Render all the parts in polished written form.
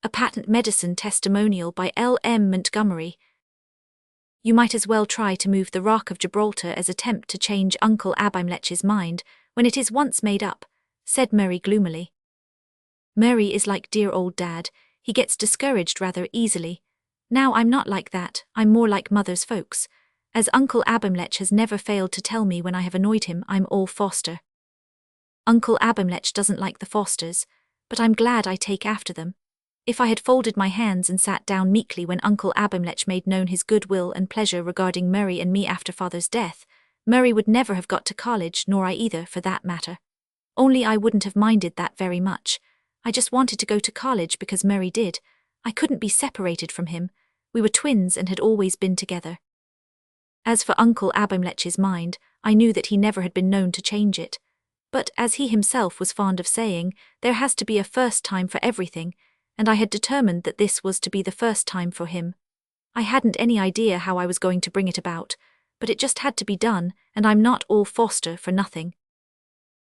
A patent medicine testimonial by L.M. Montgomery. You might as well try to move the Rock of Gibraltar as attempt to change Uncle Abimlech's mind when it is once made up, said Mary gloomily. Mary is like dear old Dad, he gets discouraged rather easily. Now I'm not like that, I'm more like Mother's folks. As Uncle Abimlech has never failed to tell me when I have annoyed him, I'm all Foster. Uncle Abimlech doesn't like the Fosters, but I'm glad I take after them. If I had folded my hands and sat down meekly when Uncle Abimlech made known his goodwill and pleasure regarding Mary and me after Father's death, Mary would never have got to college, nor I either, for that matter. Only I wouldn't have minded that very much. I just wanted to go to college because Mary did. I couldn't be separated from him. We were twins and had always been together. As for Uncle Abimlech's mind, I knew that he never had been known to change it. But, as he himself was fond of saying, there has to be a first time for everything, and I had determined that this was to be the first time for him. I hadn't any idea how I was going to bring it about, but it just had to be done, and I'm not all Foster for nothing.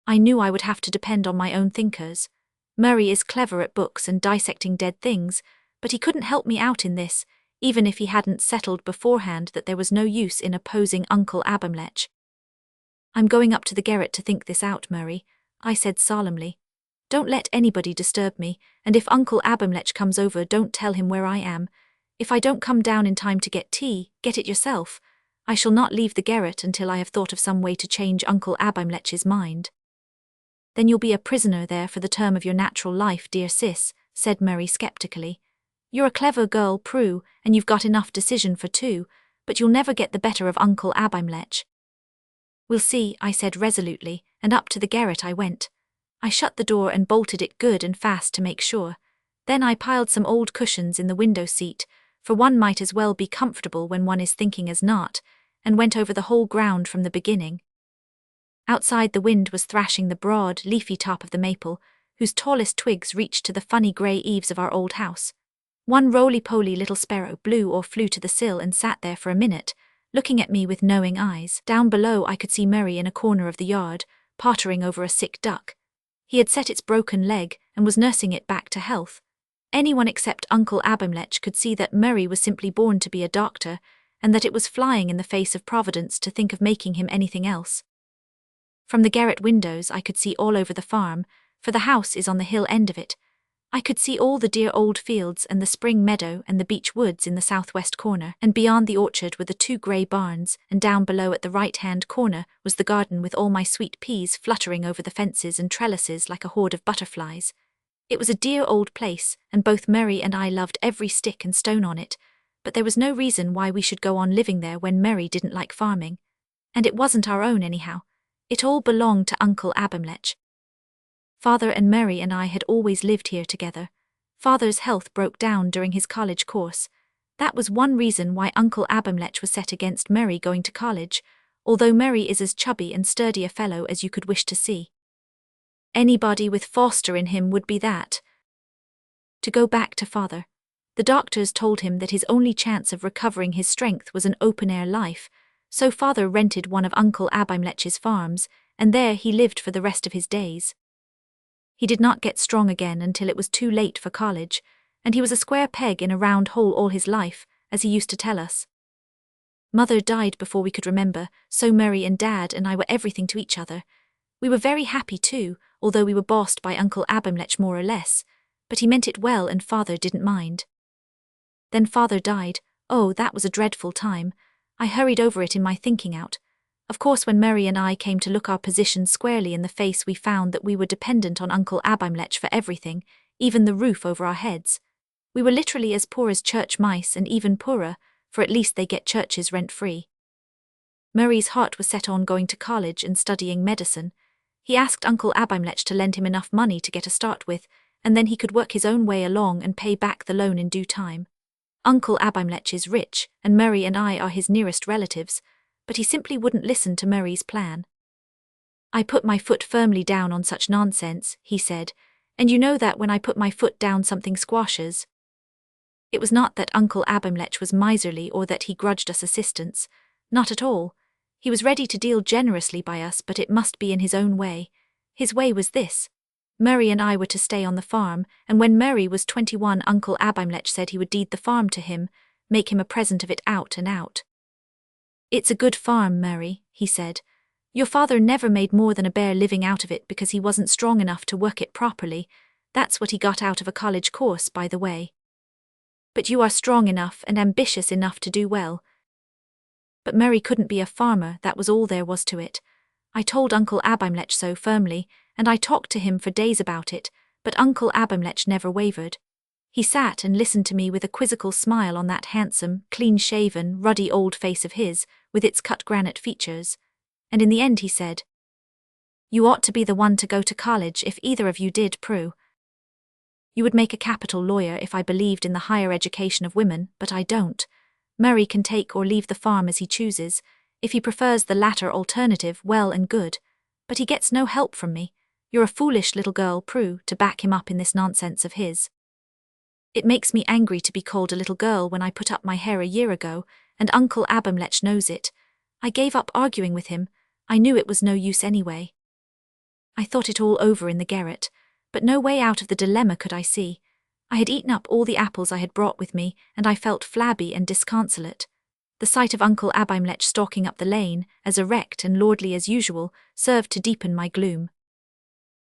I knew I would have to depend on my own thinkers. Murray is clever at books and dissecting dead things, but he couldn't help me out in this, even if he hadn't settled beforehand that there was no use in opposing Uncle Abimlech. I'm going up to the garret to think this out, Murray, I said solemnly. Don't let anybody disturb me, and if Uncle Abimlech comes over, don't tell him where I am. If I don't come down in time to get tea, get it yourself. I shall not leave the garret until I have thought of some way to change Uncle Abimlech's mind. Then you'll be a prisoner there for the term of your natural life, dear sis, said Mary sceptically. You're a clever girl, Prue, and you've got enough decision for two, but you'll never get the better of Uncle Abimlech. We'll see, I said resolutely, and up to the garret I went. I shut the door and bolted it good and fast to make sure. Then I piled some old cushions in the window seat, for one might as well be comfortable when one is thinking as not, and went over the whole ground from the beginning. Outside the wind was thrashing the broad, leafy top of the maple, whose tallest twigs reached to the funny grey eaves of our old house. One roly-poly little sparrow blew or flew to the sill and sat there for a minute, looking at me with knowing eyes. Down below I could see Mary in a corner of the yard, pottering over a sick duck. He had set its broken leg and was nursing it back to health. Anyone except Uncle Abimlech could see that Mary was simply born to be a doctor, and that it was flying in the face of Providence to think of making him anything else. From the garret windows I could see all over the farm, for the house is on the hill end of it. I could see all the dear old fields and the spring meadow and the beech woods in the southwest corner, and beyond the orchard were the two grey barns, and down below at the right-hand corner was the garden with all my sweet peas fluttering over the fences and trellises like a horde of butterflies. It was a dear old place, and both Mary and I loved every stick and stone on it, but there was no reason why we should go on living there when Mary didn't like farming. And it wasn't our own anyhow. It all belonged to Uncle Abimlech. Father and Mary and I had always lived here together. Father's health broke down during his college course. That was one reason why Uncle Abimlech was set against Mary going to college, although Mary is as chubby and sturdy a fellow as you could wish to see. Anybody with Foster in him would be that. To go back to Father. The doctors told him that his only chance of recovering his strength was an open-air life, so Father rented one of Uncle Abimlech's farms, and there he lived for the rest of his days. He did not get strong again until it was too late for college, and he was a square peg in a round hole all his life, as he used to tell us. Mother died before we could remember, so Mary and Dad and I were everything to each other. We were very happy too, although we were bossed by Uncle Abimlech more or less, but he meant it well and Father didn't mind. Then Father died. Oh, that was a dreadful time. I hurried over it in my thinking out. Of course, when Mary and I came to look our position squarely in the face, we found that we were dependent on Uncle Abimlech for everything, even the roof over our heads. We were literally as poor as church mice, and even poorer, for at least they get churches rent-free. Murray's heart was set on going to college and studying medicine. He asked Uncle Abimlech to lend him enough money to get a start with, and then he could work his own way along and pay back the loan in due time. Uncle Abimlech is rich, and Mary and I are his nearest relatives, but he simply wouldn't listen to Murray's plan. I put my foot firmly down on such nonsense, he said, and you know that when I put my foot down something squashes. It was not that Uncle Abimlech was miserly or that he grudged us assistance, not at all. He was ready to deal generously by us, but it must be in his own way. His way was this. Mary and I were to stay on the farm, and when Mary was 21, Uncle Abimelech said he would deed the farm to him, make him a present of it out and out. It's a good farm, Mary, he said. Your father never made more than a bare living out of it because he wasn't strong enough to work it properly. That's what he got out of a college course, by the way. But you are strong enough and ambitious enough to do well. But Mary couldn't be a farmer, that was all there was to it. I told Uncle Abimelech so firmly, and I talked to him for days about it, but Uncle Abimelech never wavered. He sat and listened to me with a quizzical smile on that handsome, clean-shaven, ruddy old face of his, with its cut granite features. And in the end he said, "You ought to be the one to go to college if either of you did, Prue. You would make a capital lawyer if I believed in the higher education of women, but I don't. Murray can take or leave the farm as he chooses. If he prefers the latter alternative, well and good. But he gets no help from me. You're a foolish little girl, Prue, to back him up in this nonsense of his. It makes me angry to be called a little girl when I put up my hair a year ago, and Uncle Abimelech knows it. I gave up arguing with him. I knew it was no use anyway. I thought it all over in the garret, but no way out of the dilemma could I see. I had eaten up all the apples I had brought with me, and I felt flabby and disconsolate. The sight of Uncle Abimelech stalking up the lane, as erect and lordly as usual, served to deepen my gloom.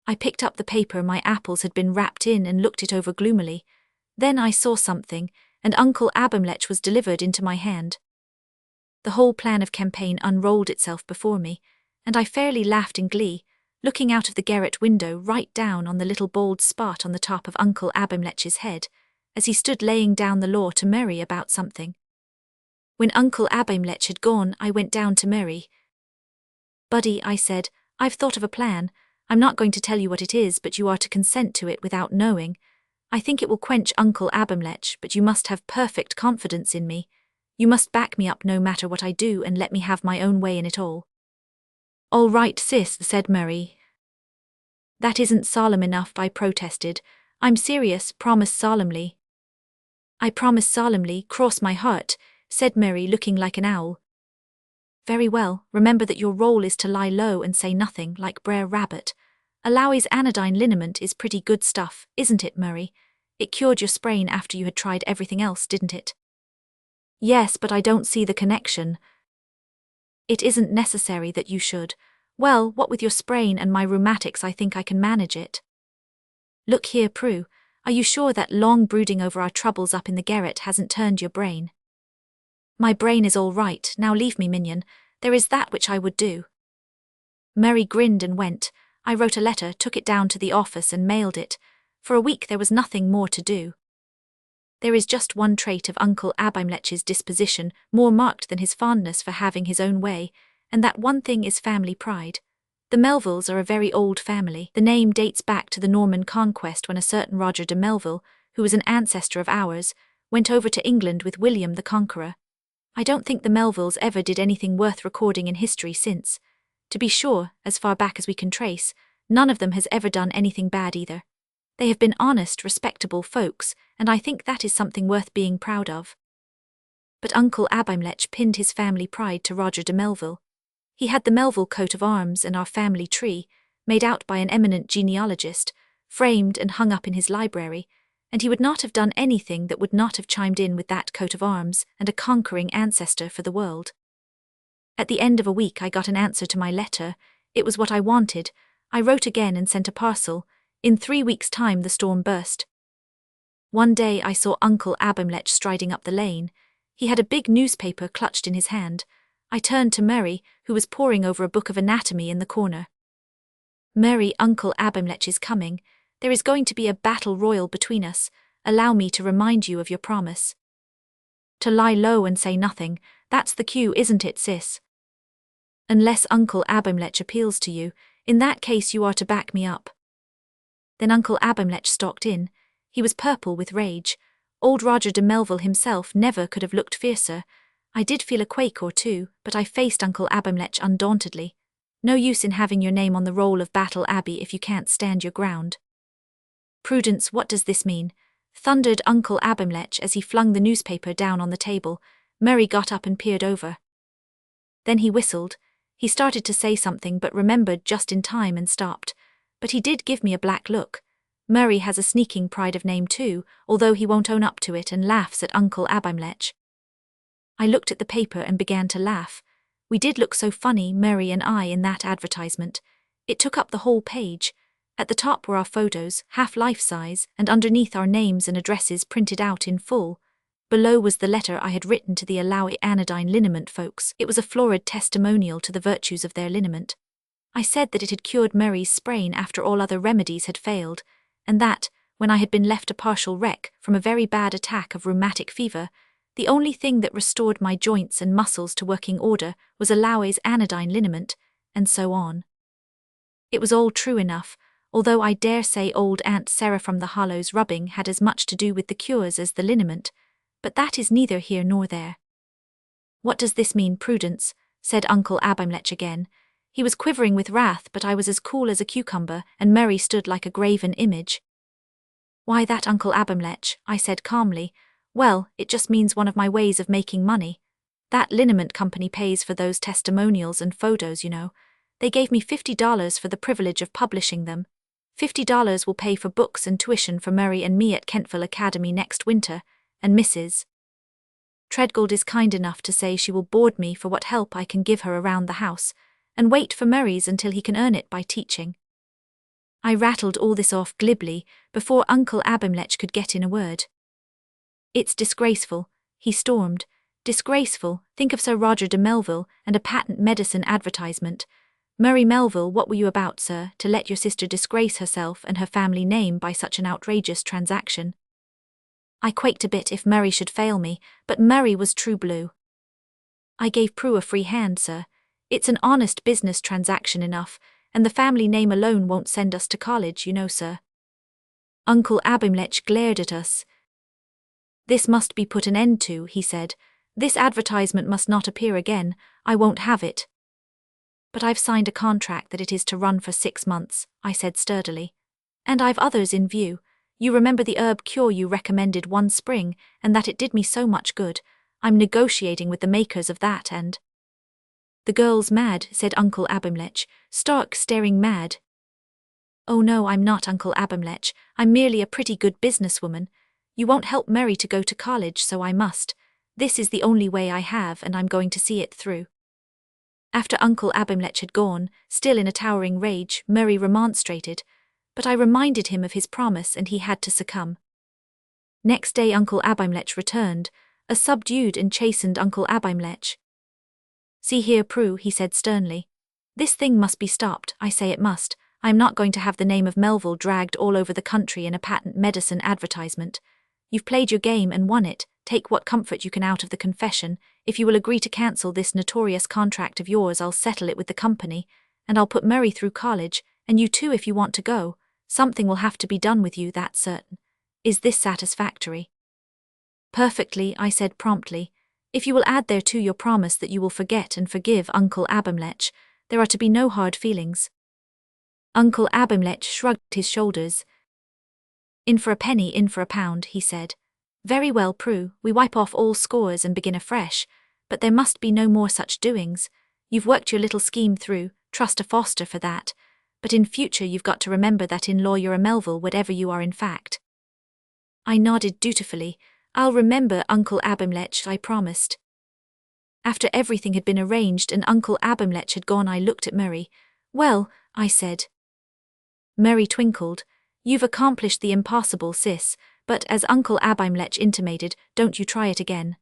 I picked up the paper my apples had been wrapped in and looked it over gloomily. Then I saw something, and Uncle Abimelech was delivered into my hand. The whole plan of campaign unrolled itself before me, and I fairly laughed in glee, looking out of the garret window right down on the little bald spot on the top of Uncle Abimelech's head, as he stood laying down the law to Mary about something. When Uncle Abimelech had gone, I went down to Mary. "Buddy," I said, "I've thought of a plan. I'm not going to tell you what it is, but you are to consent to it without knowing. I think it will quench Uncle Abimelech, but you must have perfect confidence in me. You must back me up no matter what I do and let me have my own way in it all." "All right, sis," said Mary. "That isn't solemn enough," I protested. "I'm serious, promise solemnly." "I promise solemnly, cross my heart," said Mary, looking like an owl. "Very well, remember that your role is to lie low and say nothing, like Brer Rabbit. Allowie's anodyne liniment is pretty good stuff, isn't it, Murray? It cured your sprain after you had tried everything else, didn't it?" "Yes, but I don't see the connection." "It isn't necessary that you should. Well, what with your sprain and my rheumatics, I think I can manage it." "Look here, Prue, are you sure that long brooding over our troubles up in the garret hasn't turned your brain?" "My brain is all right, now leave me, minion. There is that which I would do." Mary grinned and went. I wrote a letter, took it down to the office and mailed it. For a week there was nothing more to do. There is just one trait of Uncle Abimelech's disposition more marked than his fondness for having his own way, and that one thing is family pride. The Melvilles are a very old family. The name dates back to the Norman conquest when a certain Roger de Melville, who was an ancestor of ours, went over to England with William the Conqueror. I don't think the Melvilles ever did anything worth recording in history since. To be sure, as far back as we can trace, none of them has ever done anything bad either. They have been honest, respectable folks, and I think that is something worth being proud of. But Uncle Abimelech pinned his family pride to Roger de Melville. He had the Melville coat of arms and our family tree, made out by an eminent genealogist, framed and hung up in his library, and he would not have done anything that would not have chimed in with that coat of arms and a conquering ancestor for the world. At the end of a week I got an answer to my letter. It was what I wanted. I wrote again and sent a parcel. In 3 weeks' time the storm burst. One day I saw Uncle Abimelech striding up the lane. He had a big newspaper clutched in his hand. I turned to Mary, who was poring over a book of anatomy in the corner. "Mary, Uncle Abimelech is coming. There is going to be a battle royal between us. Allow me to remind you of your promise." "To lie low and say nothing, that's the cue, isn't it, sis?" "Unless Uncle Abimelech appeals to you, in that case you are to back me up." Then Uncle Abimelech stalked in. He was purple with rage. Old Roger de Melville himself never could have looked fiercer. I did feel a quake or two, but I faced Uncle Abimelech undauntedly. No use in having your name on the roll of Battle Abbey if you can't stand your ground. "Prudence, what does this mean?" thundered Uncle Abimelech as he flung the newspaper down on the table. Mary got up and peered over. Then he whistled. He started to say something but remembered just in time and stopped. but he did give me a black look. Murray has a sneaking pride of name too, although he won't own up to it and laughs at Uncle Abimelech. I looked at the paper and began to laugh. We did look so funny, Murray and I, in that advertisement. It took up the whole page. At the top were our photos, half life-size, and underneath our names and addresses printed out in full. Below was the letter I had written to the Alawi anodyne liniment folks. It was a florid testimonial to the virtues of their liniment. I said that it had cured Murray's sprain after all other remedies had failed, and that, when I had been left a partial wreck from a very bad attack of rheumatic fever, the only thing that restored my joints and muscles to working order was Alawi's anodyne liniment, and so on. It was all true enough, although I dare say old Aunt Sarah from the Hollows rubbing had as much to do with the cures as the liniment, but that is neither here nor there. "What does this mean, Prudence?" said Uncle Abimelech again. He was quivering with wrath, but I was as cool as a cucumber, and Murray stood like a graven image. "Why that, Uncle Abimelech?" I said calmly. "Well, it just means one of my ways of making money. That liniment company pays for those testimonials and photos, you know. They gave me $50 for the privilege of publishing them. $50 will pay for books and tuition for Murray and me at Kentville Academy next winter, and Mrs. Treadgold is kind enough to say she will board me for what help I can give her around the house, and wait for Murray's until he can earn it by teaching." I rattled all this off glibly before Uncle Abimelech could get in a word. "It's disgraceful," he stormed. "Disgraceful. Think of Sir Roger de Melville and a patent medicine advertisement. Murray Melville, what were you about, sir, to let your sister disgrace herself and her family name by such an outrageous transaction?" I quaked a bit if Murray should fail me, but Murray was true blue. "I gave Prue a free hand, sir. It's an honest business transaction enough, and the family name alone won't send us to college, you know, sir." Uncle Abimelech glared at us. "This must be put an end to," he said. "This advertisement must not appear again. I won't have it." "But I've signed a contract that it is to run for 6 months, I said sturdily. "And I've others in view. You remember the herb cure you recommended one spring, and that it did me so much good. I'm negotiating with the makers of that and—" "The girl's mad," said Uncle Abimelech, stark staring mad. "Oh no, I'm not, Uncle Abimelech. I'm merely a pretty good businesswoman. You won't help Murray to go to college, so I must. This is the only way I have, and I'm going to see it through." After Uncle Abimelech had gone, still in a towering rage, Murray remonstrated, but I reminded him of his promise and he had to succumb. Next day Uncle Abimelech returned, a subdued and chastened Uncle Abimelech. "See here, Prue," he said sternly. "This thing must be stopped, I say it must. I am not going to have the name of Melville dragged all over the country in a patent medicine advertisement. You've played your game and won it. Take what comfort you can out of the confession. If you will agree to cancel this notorious contract of yours, I'll settle it with the company, and I'll put Murray through college, and you too if you want to go. Something will have to be done with you, that's certain. Is this satisfactory?" "Perfectly," I said promptly. "If you will add thereto your promise that you will forget and forgive Uncle Abimelech, there are to be no hard feelings." Uncle Abimelech shrugged his shoulders. "In for a penny, in for a pound," he said. "Very well, Prue, we wipe off all scores and begin afresh, but there must be no more such doings. You've worked your little scheme through, trust a Foster for that, but in future you've got to remember that in law you're a Melville whatever you are in fact." I nodded dutifully. "I'll remember, Uncle Abimelech, I promised." After everything had been arranged and Uncle Abimelech had gone, I looked at Murray. "Well," I said. Murray twinkled. "You've accomplished the impossible, sis, but as Uncle Abimelech intimated, don't you try it again."